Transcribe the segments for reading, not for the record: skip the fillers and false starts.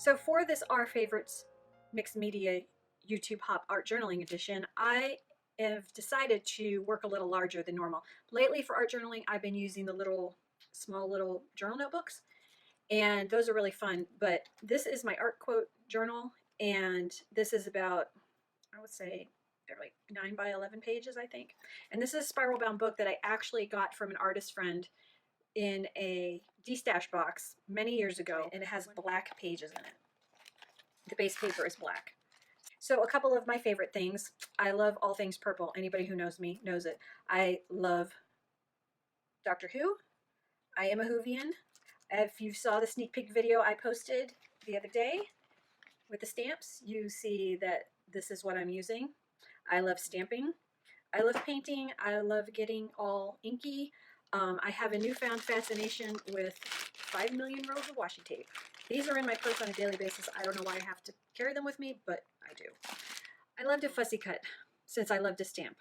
So for this Our Favorites Mixed Media YouTube Hop Art Journaling Edition, I have decided to work a little larger than normal. Lately for art journaling, I've been using the small little journal notebooks, and those are really fun. But this is my art quote journal, and this is about, I would say, they're like 9 by 11 pages, I think. And this is a spiral bound book that I actually got from an artist friend in a D-stash box many years ago, and it has black pages in it. The base paper is black. So a couple of my favorite things. I love all things purple. Anybody who knows me knows it. I love Doctor Who. I am a Whovian. If you saw the sneak peek video I posted the other day with the stamps, you see that this is what I'm using. I love stamping. I love painting. I love getting all inky. I have a newfound fascination with 5 million rows of washi tape. These are in my purse on a daily basis. I don't know why I have to carry them with me, but I do. I love to fussy cut since I love to stamp.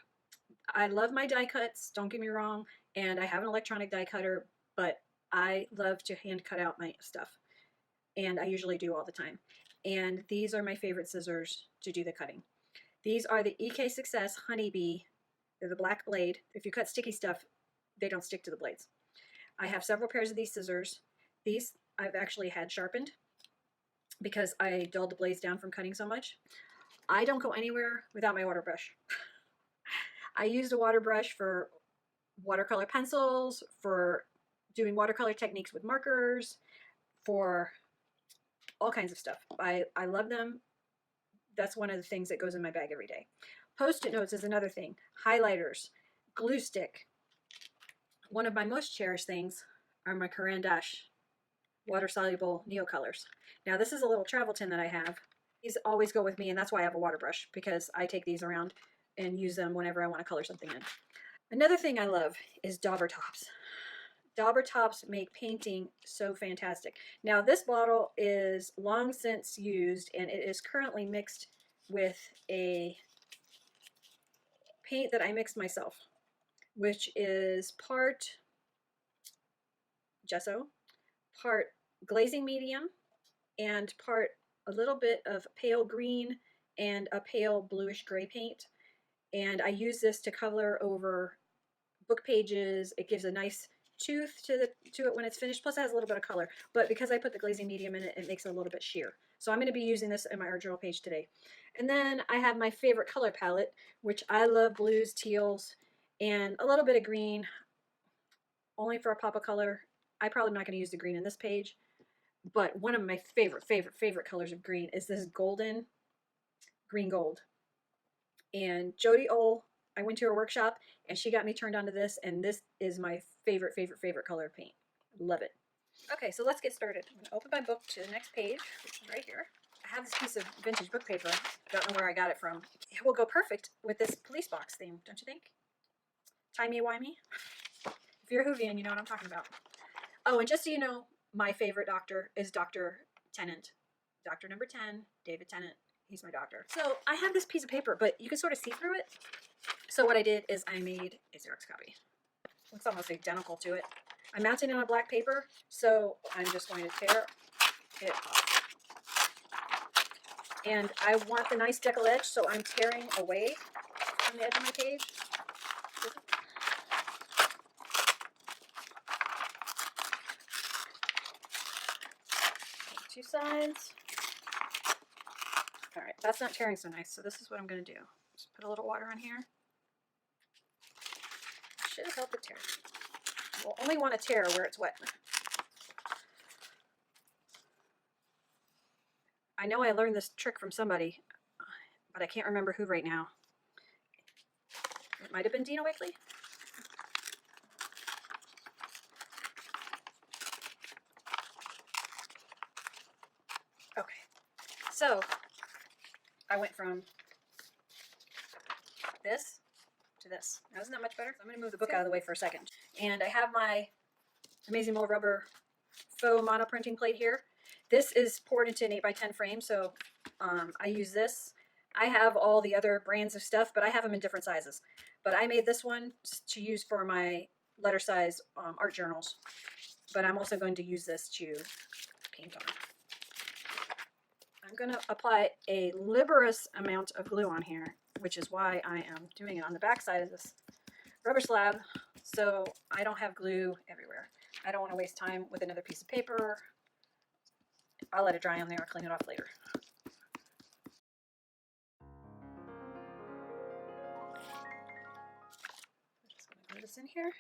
I love my die cuts, don't get me wrong, and I have an electronic die cutter, but I love to hand cut out my stuff, and I usually do all the time. And these are my favorite scissors to do the cutting. These are the EK Success Honeybee. They're the black blade. If you cut sticky stuff, they don't stick to the blades. I have several pairs of these scissors. These I've actually had sharpened because I dulled the blades down from cutting so much. I don't go anywhere without my water brush. I used a water brush for watercolor pencils, for doing watercolor techniques with markers, for all kinds of stuff. I love them. That's one of the things that goes in my bag every day. Post-it notes is another thing. Highlighters, glue stick. One of my most cherished things are my Caran d'Ache water-soluble Neocolors. Now this is a little travel tin that I have. These always go with me, and that's why I have a water brush, because I take these around and use them whenever I want to color something in. Another thing I love is dauber tops. Dauber tops make painting so fantastic. Now this bottle is long since used, and it is currently mixed with a paint that I mixed myself, which is part gesso, part glazing medium, and part a little bit of pale green and a pale bluish gray paint. And I use this to color over book pages. It gives a nice tooth to it when it's finished. Plus it has a little bit of color, but because I put the glazing medium in it, it makes it a little bit sheer. So I'm going to be using this in my art journal page today. And then I have my favorite color palette, which I love blues, teals, and a little bit of green, only for a pop of color. I'm probably not going to use the green in this page, but one of my favorite colors of green is this golden green gold. And Jody Ohl, I went to her workshop and she got me turned on to this, and this is my favorite color of paint. Love it. Okay, so let's get started. I'm going to open my book to the next page, which is right here. I have this piece of vintage book paper. Don't know where I got it from. It will go perfect with this police box theme, don't you think? Timey-wimey. If you're a Whovian, you know what I'm talking about. Oh, and just so you know, my favorite doctor is Dr. Tennant. Doctor number 10, David Tennant. He's my doctor. So I have this piece of paper, but you can sort of see through it. So what I did is I made a Xerox copy. Looks almost identical to it. I mounted it on black paper, so I'm just going to tear it off. And I want the nice decal edge, so I'm tearing away from the edge of my page. Two sides. All right, that's not tearing so nice, so this is what I'm going to do. Just put a little water on here. Should have helped it tear. We'll only want to tear where it's wet. I know I learned this trick from somebody, but I can't remember who right now. It might have been Dina Wakely. Okay, so I went from this to this. Now, isn't that much better? So I'm going to move the book out of the way for a second. And I have my Amazing Mold Rubber faux mono printing plate here. This is poured into an 8x10 frame, so I use this. I have all the other brands of stuff, but I have them in different sizes. But I made this one to use for my letter size art journals. But I'm also going to use this to paint on. I'm going to apply a liberous amount of glue on here, which is why I am doing it on the back side of this rubber slab, so I don't have glue everywhere. I don't want to waste time with another piece of paper. I'll let it dry on there and clean it off later. I'm just going to glue this in here.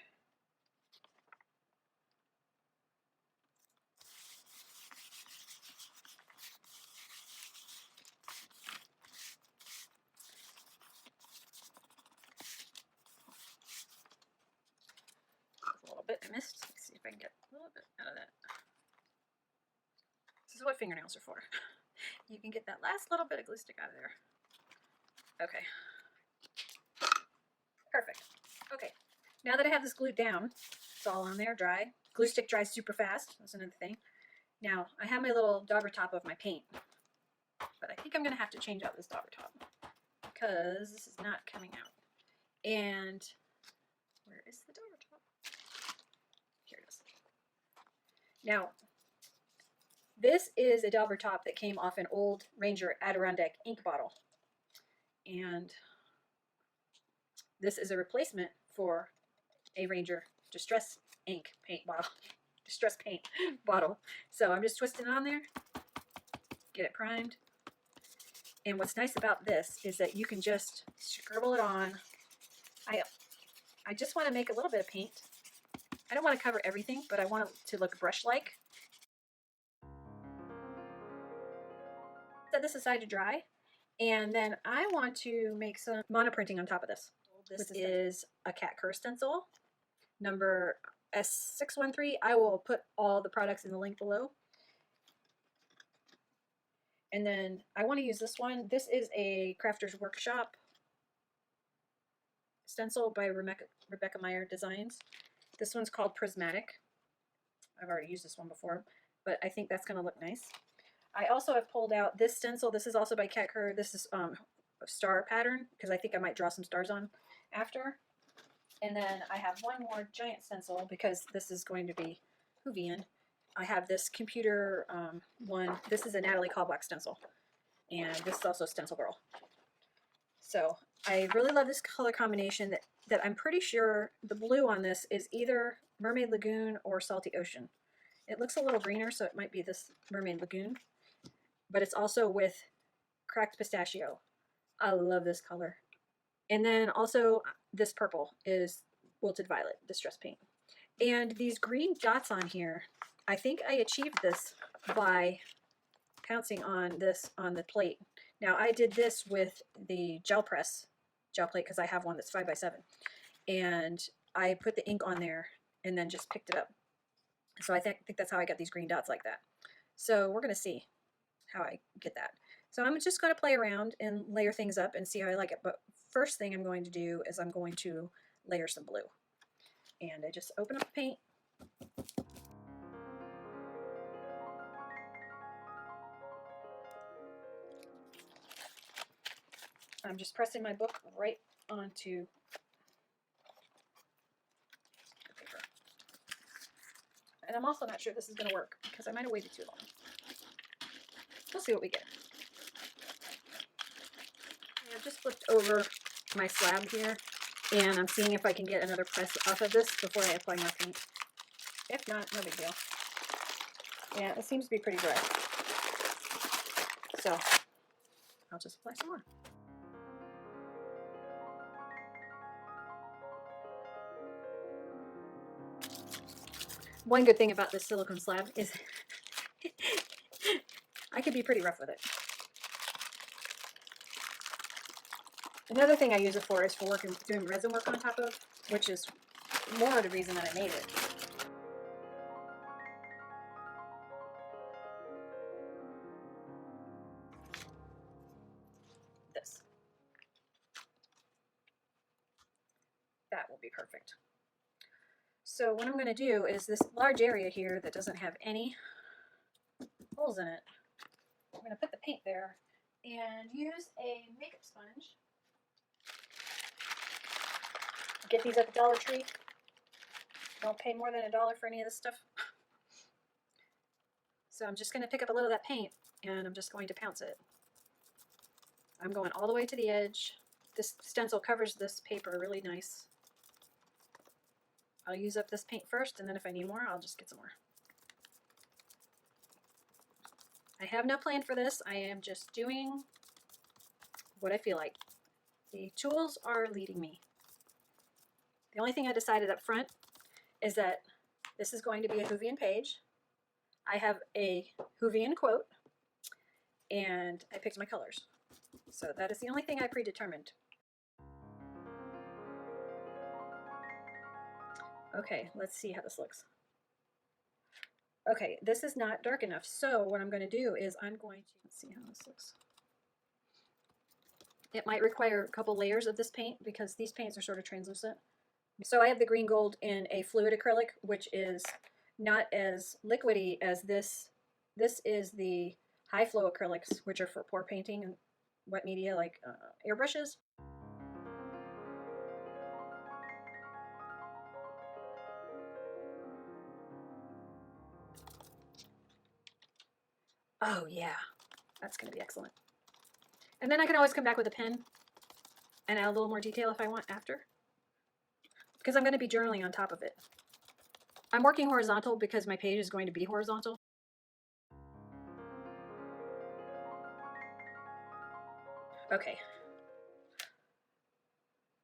A little bit I missed. Let's see if I can get a little bit out of that. This is what fingernails are for. You can get that last little bit of glue stick out of there. Okay. Perfect. Okay. Now that I have this glued down, it's all on there, dry. Glue stick dries super fast. That's another thing. Now, I have my little dauber top of my paint, but I think I'm going to have to change out this dauber top because this is not coming out. And where is the dauber top? Here it is. Now, this is a dauber top that came off an old Ranger Adirondack ink bottle. And this is a replacement for a Ranger Distress ink paint bottle. Distress paint bottle. So I'm just twisting it on there, get it primed. And what's nice about this is that you can just scribble it on. I just want to make a little bit of paint. I don't want to cover everything, but I want it to look brush-like. Set this aside to dry, and then I want to make some monoprinting on top of this. This is a cat cur stencil, number S613. I will put all the products in the link below. And then I want to use this one. This is a Crafter's Workshop stencil by Rebecca Meyer Designs. This one's called Prismatic. I've already used this one before, but I think that's going to look nice. I also have pulled out this stencil. This is also by Cat Cur. This is a star pattern because I think I might draw some stars on after. And then I have one more giant stencil because this is going to be Hoovian. I have this computer one. This is a Natalie Callblack stencil. And this is also Stencil Girl. So I really love this color combination that I'm pretty sure the blue on this is either Mermaid Lagoon or Salty Ocean. It looks a little greener, so it might be this Mermaid Lagoon. But it's also with Cracked Pistachio. I love this color. And then also this purple is Wilted Violet Distress Paint. And these green dots on here, I think I achieved this by pouncing on this on the plate. Now I did this with the gel press gel plate because I have one that's 5x7. And I put the ink on there and then just picked it up. So I think that's how I got these green dots like that. So we're going to see how I get that. So I'm just going to play around and layer things up and see how I like it. But first thing I'm going to do is I'm going to layer some blue. And I just open up the paint. I'm just pressing my book right onto the paper. And I'm also not sure this is going to work because I might have waited too long. We'll see what we get. I've just flipped over my slab here, and I'm seeing if I can get another press off of this before I apply my paint. If not, no big deal. Yeah, it seems to be pretty dry. So I'll just apply some more. One good thing about this silicone slab is I could be pretty rough with it. Another thing I use it for is for doing resin work on top of, which is more of the reason that I made it. This. That will be perfect. So what I'm going to do is this large area here that doesn't have any holes in it, I'm going to put the paint there and use a makeup sponge. Get these at the Dollar Tree. Don't pay more than $1 for any of this stuff. So I'm just going to pick up a little of that paint and I'm just going to pounce it. I'm going all the way to the edge. This stencil covers this paper really nice. I'll use up this paint first, and then if I need more, I'll just get some more. I have no plan for this. I am just doing what I feel like. The tools are leading me. The only thing I decided up front is that this is going to be a Whovian page. I have a Whovian quote, and I picked my colors. So that is the only thing I predetermined. Okay, let's see how this looks. Okay, this is not dark enough, so what I'm going to do is I'm going to, let's see how this looks. It might require a couple layers of this paint because these paints are sort of translucent. So I have the green gold in a fluid acrylic, which is not as liquidy as this. This is the high flow acrylics, which are for pour painting and wet media like airbrushes. Oh yeah, that's going to be excellent. And then I can always come back with a pen and add a little more detail if I want after, because I'm going to be journaling on top of it. I'm working horizontal because my page is going to be horizontal. Okay.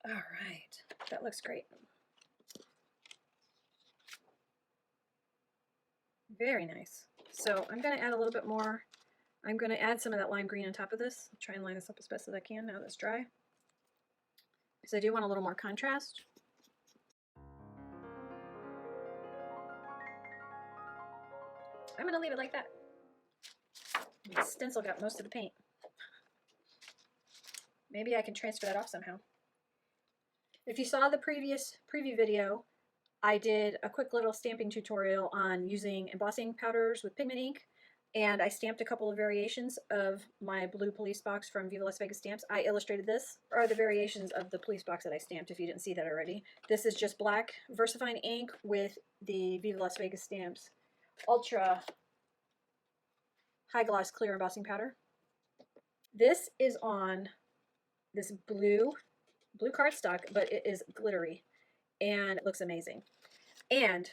All right, that looks great. Very nice. So I'm going to add a little bit more. I'm going to add some of that lime green on top of this. I'll try and line this up as best as I can now that it's dry, because I do want a little more contrast. I'm going to leave it like that. The stencil got most of the paint. Maybe I can transfer that off somehow. If you saw the previous preview video, I did a quick little stamping tutorial on using embossing powders with pigment ink, and I stamped a couple of variations of my blue police box from Viva Las Vegas Stamps. I illustrated this, or the variations of the police box that I stamped if you didn't see that already. This is just black VersaFine ink with the Viva Las Vegas Stamps Ultra High Gloss Clear Embossing Powder. This is on this blue cardstock, but it is glittery and it looks amazing. And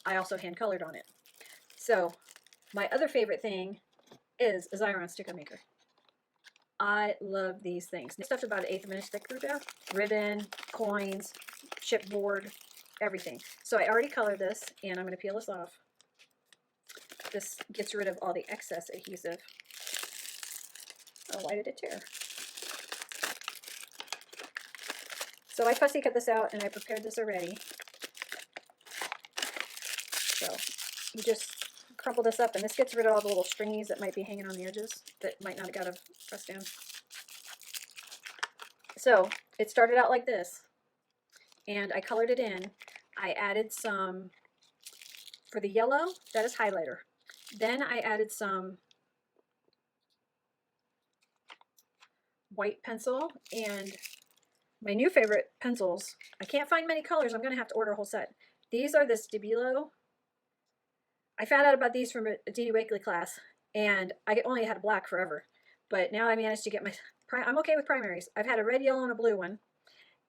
I also hand colored on it. So my other favorite thing is a Xyron sticker maker. I love these things. Stuff's about 1/8 of an inch thick through there. Ribbon, coins, chipboard, everything. So I already colored this, and I'm going to peel this off. This gets rid of all the excess adhesive. Oh, why did it tear? So I fussy cut this out, and I prepared this already. So you just crumple this up, and this gets rid of all the little stringies that might be hanging on the edges that might not have got pressed down. So it started out like this, and I colored it in. I added some, for the yellow, that is highlighter. Then I added some white pencil, and my new favorite pencils. I can't find many colors. I'm going to have to order a whole set. These are the Stabilo. I found out about these from a Dini Wakely class, and I only had a black forever. But now I managed to get my, I'm okay with primaries. I've had a red, yellow, and a blue one.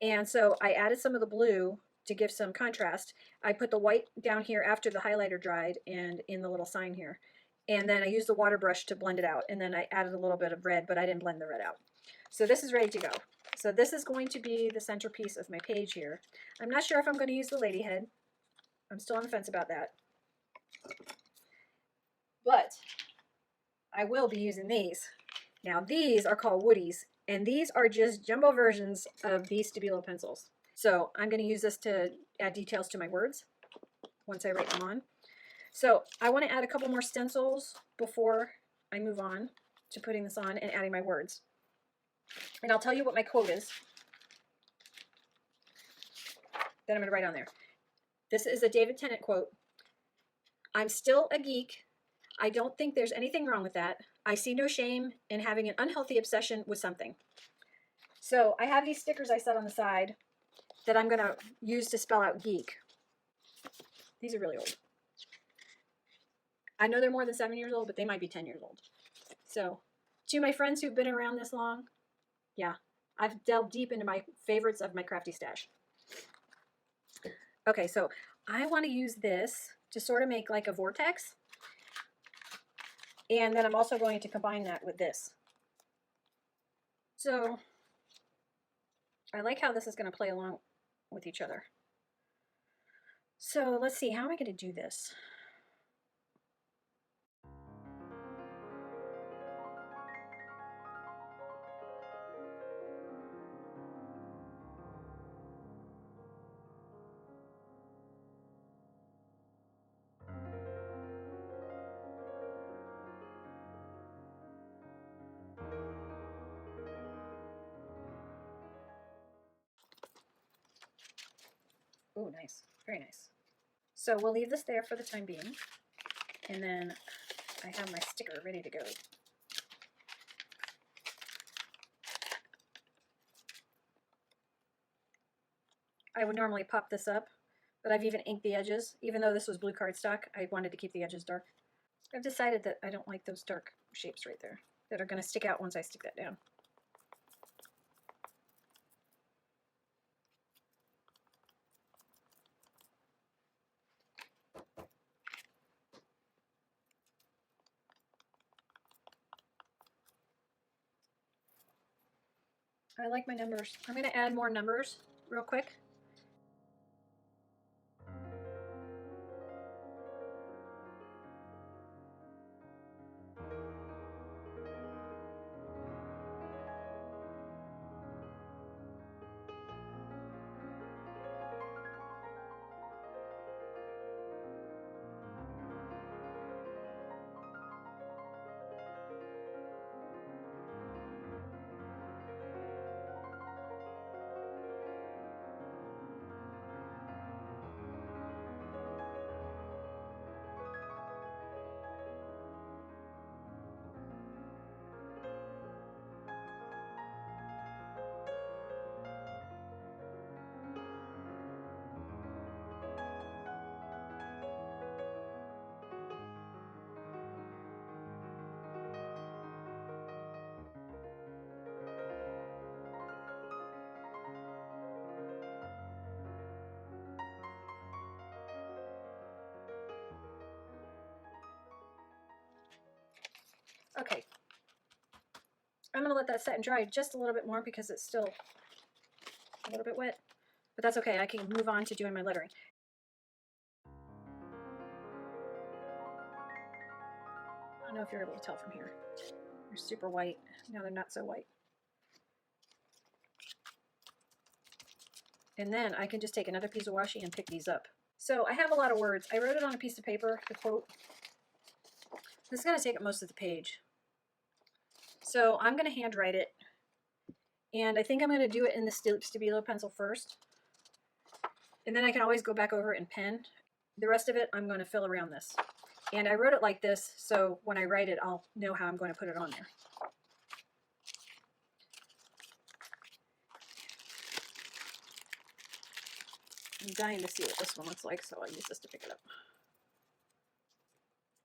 And so I added some of the blue to give some contrast. I put the white down here after the highlighter dried and in the little sign here. And then I used the water brush to blend it out. And then I added a little bit of red, but I didn't blend the red out. So this is ready to go. So this is going to be the centerpiece of my page here. I'm not sure if I'm going to use the lady head. I'm still on the fence about that. But I will be using these. Now these are called Woodies, and these are just jumbo versions of these Stabilo pencils. So I'm going to use this to add details to my words once I write them on. So I want to add a couple more stencils before I move on to putting this on and adding my words. And I'll tell you what my quote is that I'm going to write on there. This is a David Tennant quote. "I'm still a geek. I don't think there's anything wrong with that. I see no shame in having an unhealthy obsession with something." So I have these stickers I set on the side that I'm going to use to spell out geek. These are really old. I know they're more than 7 years old, but they might be 10 years old. So, to my friends who've been around this long, yeah, I've delved deep into my favorites of my crafty stash. Okay, so I want to use this to sort of make like a vortex. And then I'm also going to combine that with this. So I like how this is going to play along with each other. So let's see, how am I going to do this? Oh, nice. Very nice. So we'll leave this there for the time being. And then I have my sticker ready to go. I would normally pop this up, but I've even inked the edges. Even though this was blue cardstock, I wanted to keep the edges dark. I've decided that I don't like those dark shapes right there that are going to stick out once I stick that down. I like my numbers. I'm going to add more numbers real quick. Okay. I'm going to let that set and dry just a little bit more because it's still a little bit wet. But that's okay. I can move on to doing my lettering. I don't know if you're able to tell from here. They're super white. Now they're not so white. And then I can just take another piece of washi and pick these up. So I have a lot of words. I wrote it on a piece of paper, the quote. This is going to take up most of the page. So I'm going to handwrite it. And I think I'm going to do it in the Stabilo pencil first. And then I can always go back over and pen. The rest of it I'm going to fill around this. And I wrote it like this, so when I write it, I'll know how I'm going to put it on there. I'm dying to see what this one looks like, so I'll use this to pick it up.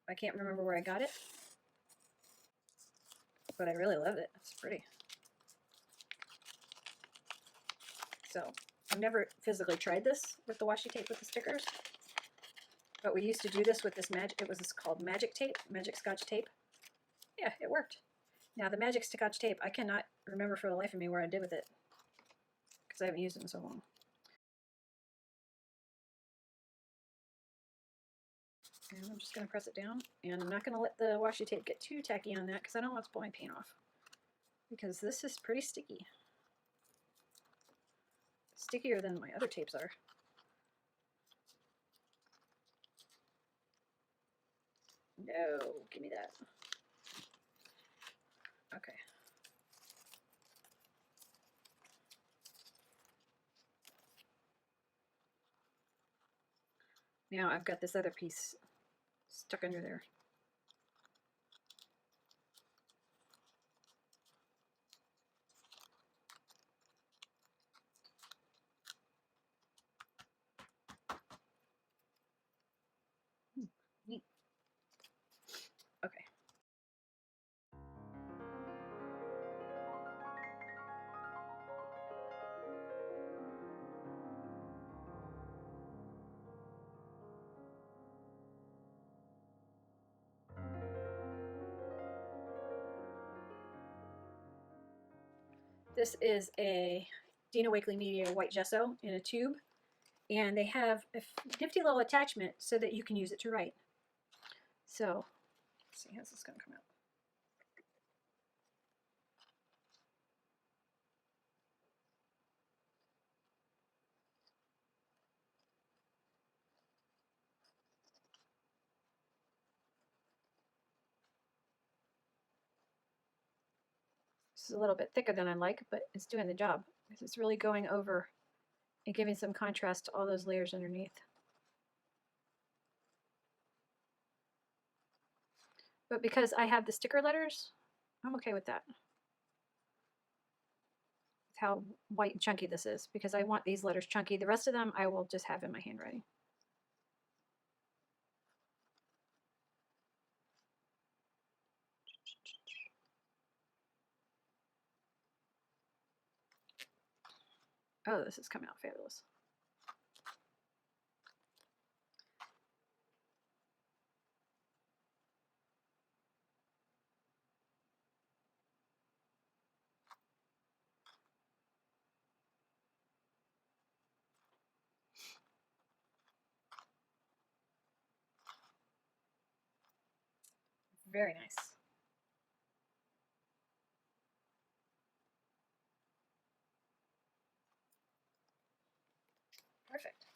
I can't remember where I got it, but I really love it. It's pretty. So I've never physically tried this with the washi tape with the stickers, but we used to do this with this magic. It was called magic tape, magic scotch tape. Yeah, it worked. Now the magic scotch tape, I cannot remember for the life of me where I did with it because I haven't used it in so long. And I'm just going to press it down, and I'm not going to let the washi tape get too tacky on that because I don't want to pull my paint off, because this is pretty sticky. Stickier than my other tapes are. No, give me that. Okay. Now I've got this other piece stuck under there. Neat. Okay. This is a Dina Wakley Media white gesso in a tube, and they have a nifty little attachment so that you can use it to write. So, let's see, how's this going to come out? This is a little bit thicker than I like, but it's doing the job because it's really going over and giving some contrast to all those layers underneath. But because I have the sticker letters, I'm okay with that. With how white and chunky this is, because I want these letters chunky. The rest of them I will just have in my handwriting. Oh, this is coming out fabulous. Very nice. Perfect.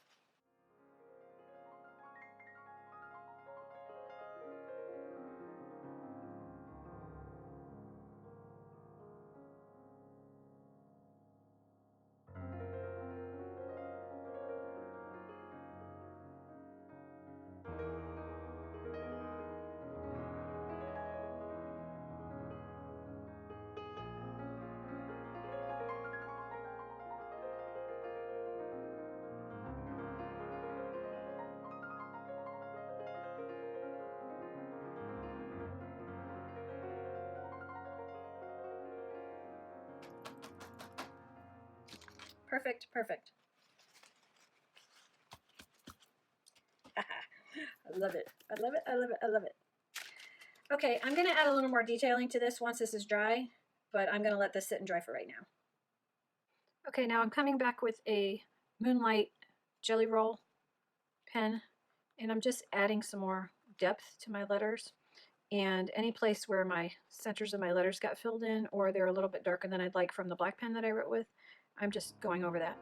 Perfect, perfect. I love it. I love it. I love it. I love it. Okay, I'm going to add a little more detailing to this once this is dry, but I'm going to let this sit and dry for right now. Okay, now I'm coming back with a Moonlight Jelly Roll pen, and I'm just adding some more depth to my letters. And any place where my centers of my letters got filled in, or they're a little bit darker than I'd like from the black pen that I wrote with, I'm just going over that.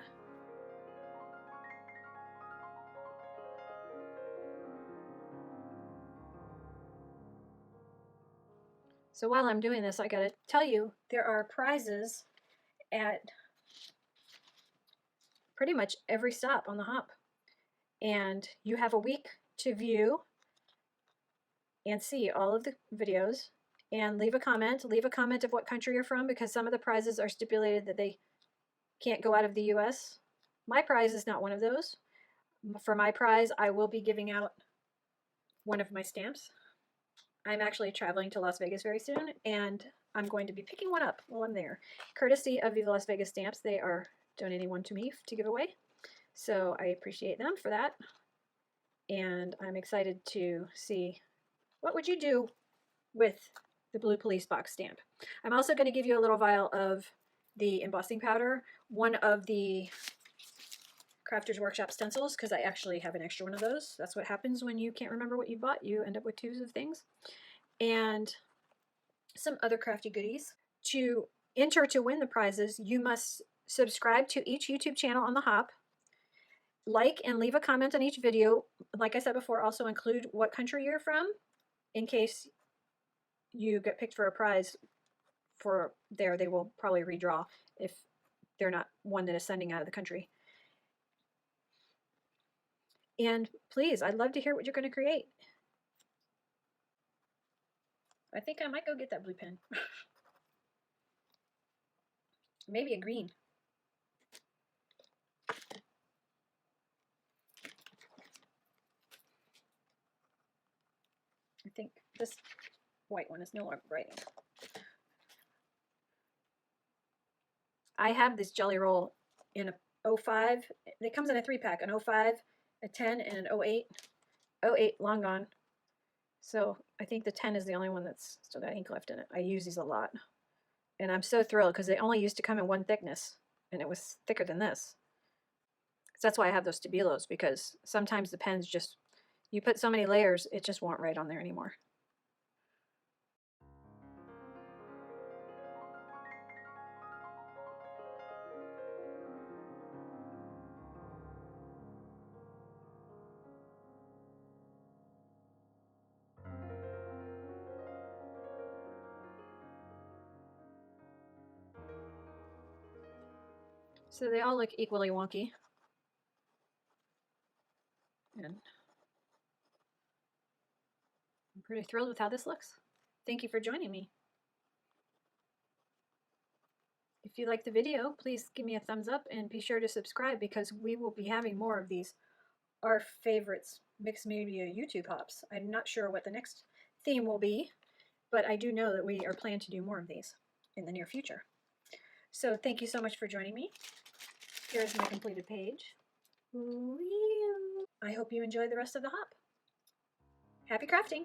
So while I'm doing this, I gotta tell you, there are prizes at pretty much every stop on the hop. And you have a week to view and see all of the videos and leave a comment. Leave a comment of what country you're from, because some of the prizes are stipulated that they can't go out of the US. My prize is not one of those. For my prize, I will be giving out one of my stamps. I'm actually traveling to Las Vegas very soon, and I'm going to be picking one up while I'm there. Courtesy of Viva Las Vegas Stamps, they are donating one to me to give away. So I appreciate them for that. And I'm excited to see what would you do with the blue police box stamp. I'm also going to give you a little vial of the embossing powder, one of the Crafters Workshop stencils, because I actually have an extra one of those. That's what happens when you can't remember what you bought. You end up with twos of things. And some other crafty goodies. To enter to win the prizes, you must subscribe to each YouTube channel on the hop, like and leave a comment on each video. Like I said before, also include what country you're from in case you get picked for a prize for there. They will probably redraw if they're not one that is sending out of the country. And please, I'd love to hear what you're going to create. I think I might go get that blue pen. Maybe a green. I think this white one is no longer writing. I have this jelly roll in a 05. It comes in a 3-pack, an 05, a 10, and an 08. 08, long gone. So I think the 10 is the only one that's still got ink left in it. I use these a lot. And I'm so thrilled because they only used to come in one thickness, and it was thicker than this. So that's why I have those stabilos, because sometimes the pens just, you put so many layers, it just won't write on there anymore. So they all look equally wonky. And I'm pretty thrilled with how this looks. Thank you for joining me. If you like the video, please give me a thumbs up and be sure to subscribe, because we will be having more of these Our Favorites Mixed Media YouTube Hops. I'm not sure what the next theme will be, but I do know that we are planning to do more of these in the near future. So thank you so much for joining me. Here's my completed page. I hope you enjoy the rest of the hop. Happy crafting!